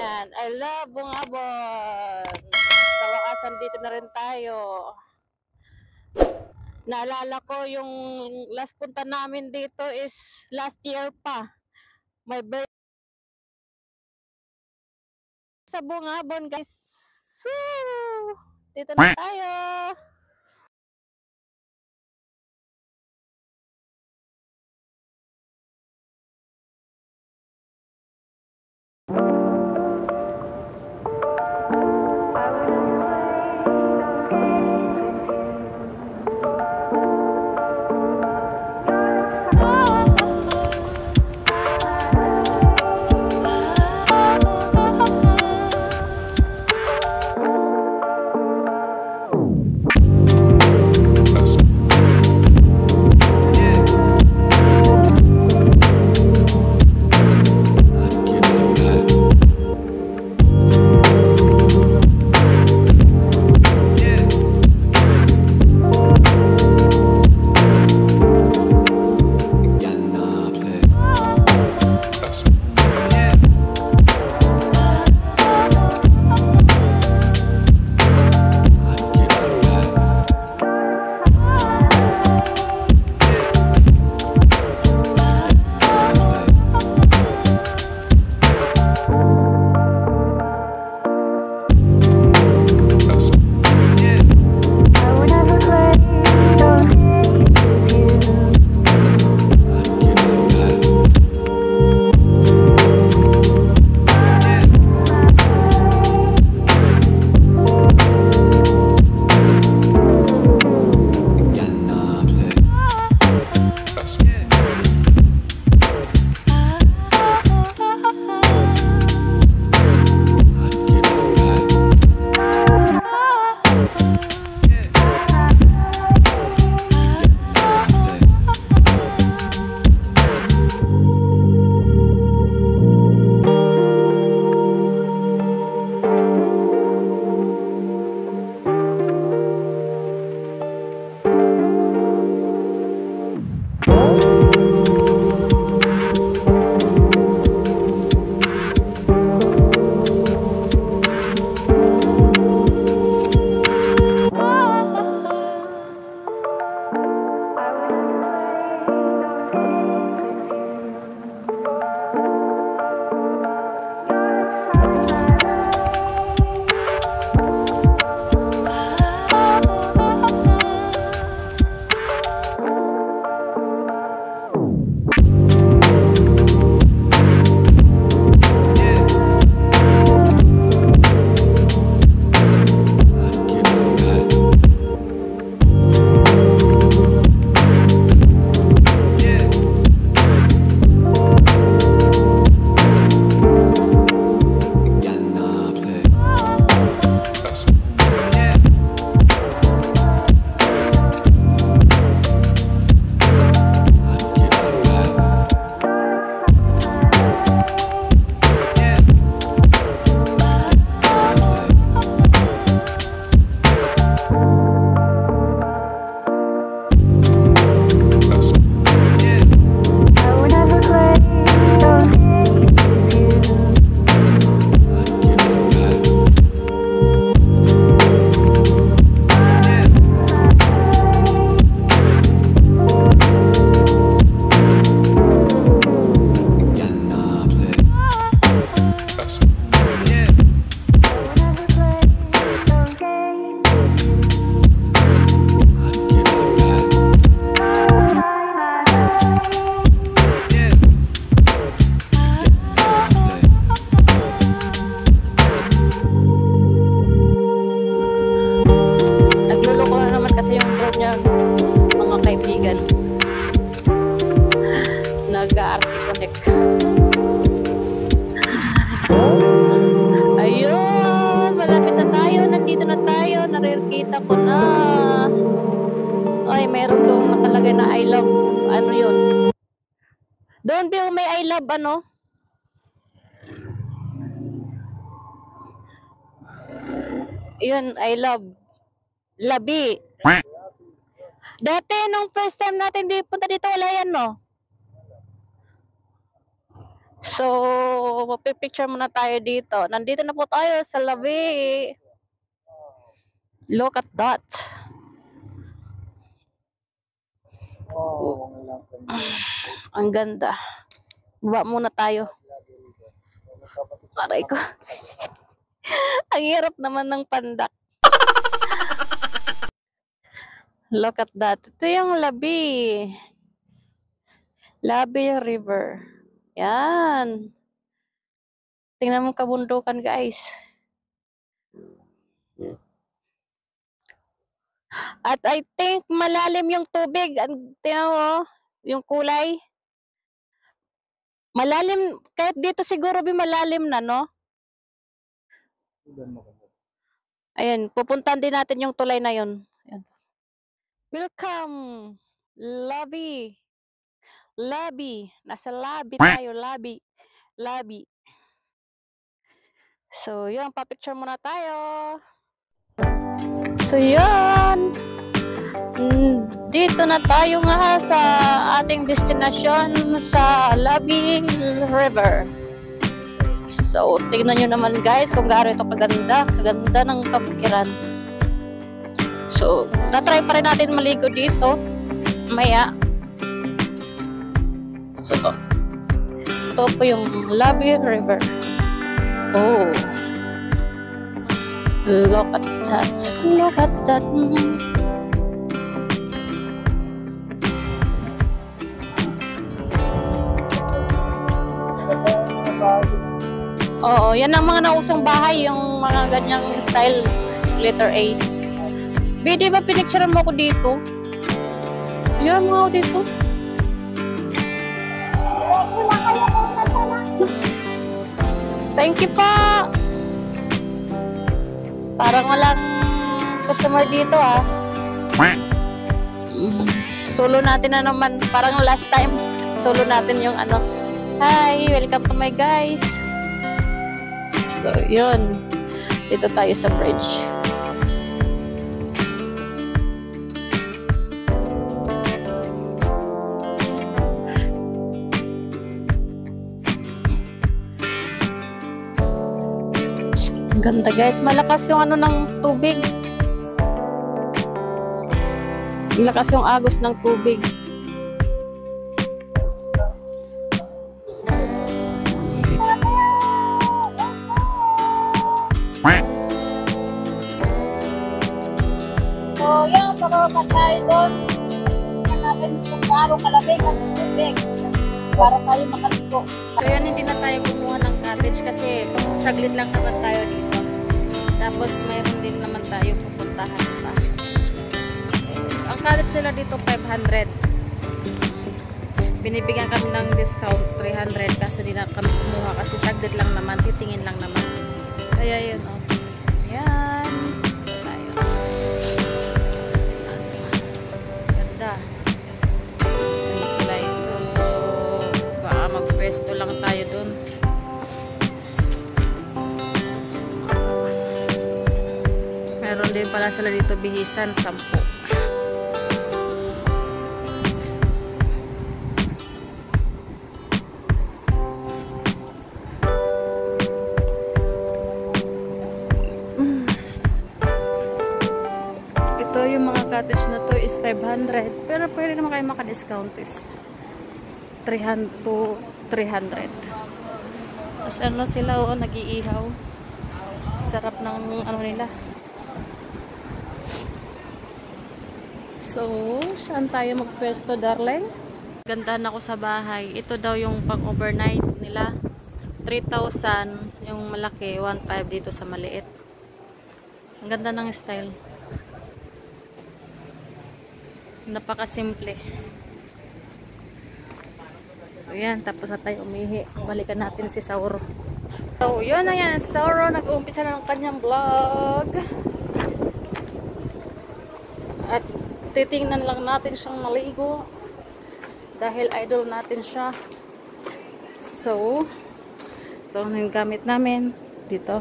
Ayan, I love Bungabon. Sa wakas, dito na rin tayo. Naalala ko yung last punta namin dito is last year pa. My birthday sa Bungabon, guys. Woo! Dito na tayo. Nag-RC Connect. Ayun, malapit na tayo. Nandito na tayo. Narirkita ko na. Ay, meron doon nakalagay na I love. Ano yun? Doon Bill, may I love ano? Yun, I love. Labi. Dati, nung first time natin punta dito, wala yan, no? So, magpipicture muna tayo dito. Nandito na po tayo sa labi. Look at that. Ang ganda. Baba muna tayo. Aray ko. Ang hirap naman ng pandak. Look at that. Ito yung Labi. Labi River. Yan. Tingnan mo kabundukan, guys. At I think malalim yung tubig. Tingnan mo, yung kulay. Malalim. Kahit dito siguro malalim na, no? Ayan, pupuntahan din natin yung tulay na yun. Ayan. Welcome, Labi. Labi. Nasa Labi tayo, Labi. Labi. So, yun, papicture muna tayo. So, yun. Dito na tayo nga sa ating destinasyon sa Labi River. So, tingnan nyo naman guys kung gaano ito kaganda. Kaganda ng kabukiran. So, natry pa rin natin maligo dito. Maya. So, ito po yung Labi River. Oh. Look at that. Look at that. Oo, yan ang mga nausong bahay, yung mga ganyang style, letter A. B, di ba pinicturean mo ko dito? Pinicturean mo ako dito? Thank you po! Parang walang customer dito ah. Solo natin na naman, parang last time, solo natin yung ano. Hi, welcome to my guys. So, yun. Dito tayo sa bridge. Ang ganda guys. Malakas yung ano ng tubig. Malakas yung agos ng tubig. So, yan, pagkakas tayo doon. Tingnan natin kung gaano kalamig ang tubig para tayo makaligo. So, yan, hindi na tayo kumuha ng cottage kasi saglit lang naman tayo dito. Tapos, mayroon din naman tayo pupuntahan pa. Ang cottage nila dito, 500. Binibigyan kami ng discount, 300 kasi di na kami kumuha kasi saglit lang naman, titingin lang naman. Kaya yun, oh. Yan. Tayo. Ganda. Wala ito. Baka magpwesto lang tayo dun. Meron din pala sila dito bihisan, 10. Yung mga cottage na to is 500 pero pwede naman kayo maka-discount is 300 to 300. Tapos ano sila o nag-iihaw, sarap ng ano nila. So saan tayo magpwesto darling? Gandahan ako sa bahay. Ito daw yung pang overnight nila, 3,000 yung malaki, 1,500 dito sa maliit. Ang ganda ng style. Napakasimple. So yan, tapos na tayo umihi. Balikan natin si Sauro. So yun na yan, Sauro nag-uumpisa na ng kanyang vlog. At titingnan lang natin siyang maligo dahil idol natin siya. So ito na yung gamit namin dito.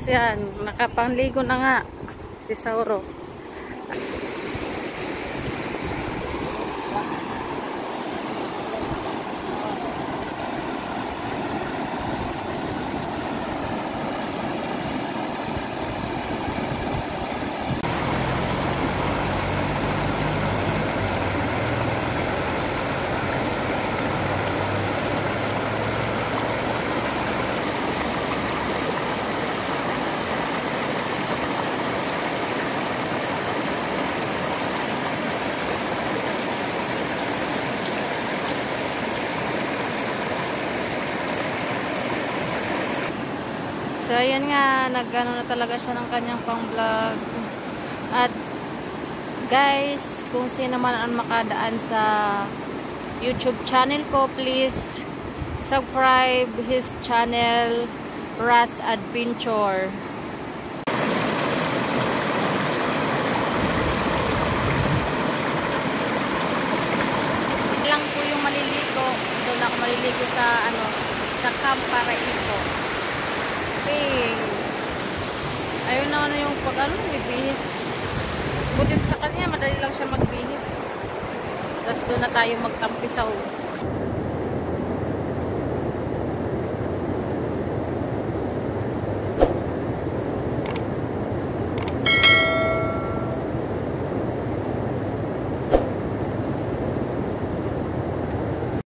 yan, nakapangligo na nga si Sauro. So, ayan nga, nag-ano na talaga siya ng kanyang pang-vlog. At, guys, kung sino man ang makadaan sa YouTube channel ko, please subscribe his channel, Ras Adventure. Lang po yung maliligo. Doon ako maliligo sa, sa Camp Paraiso. Kasi ayun na yung magbihis. Buti sa kanya madali lang siya magbihis. Tapos doon na tayo magtampisaw.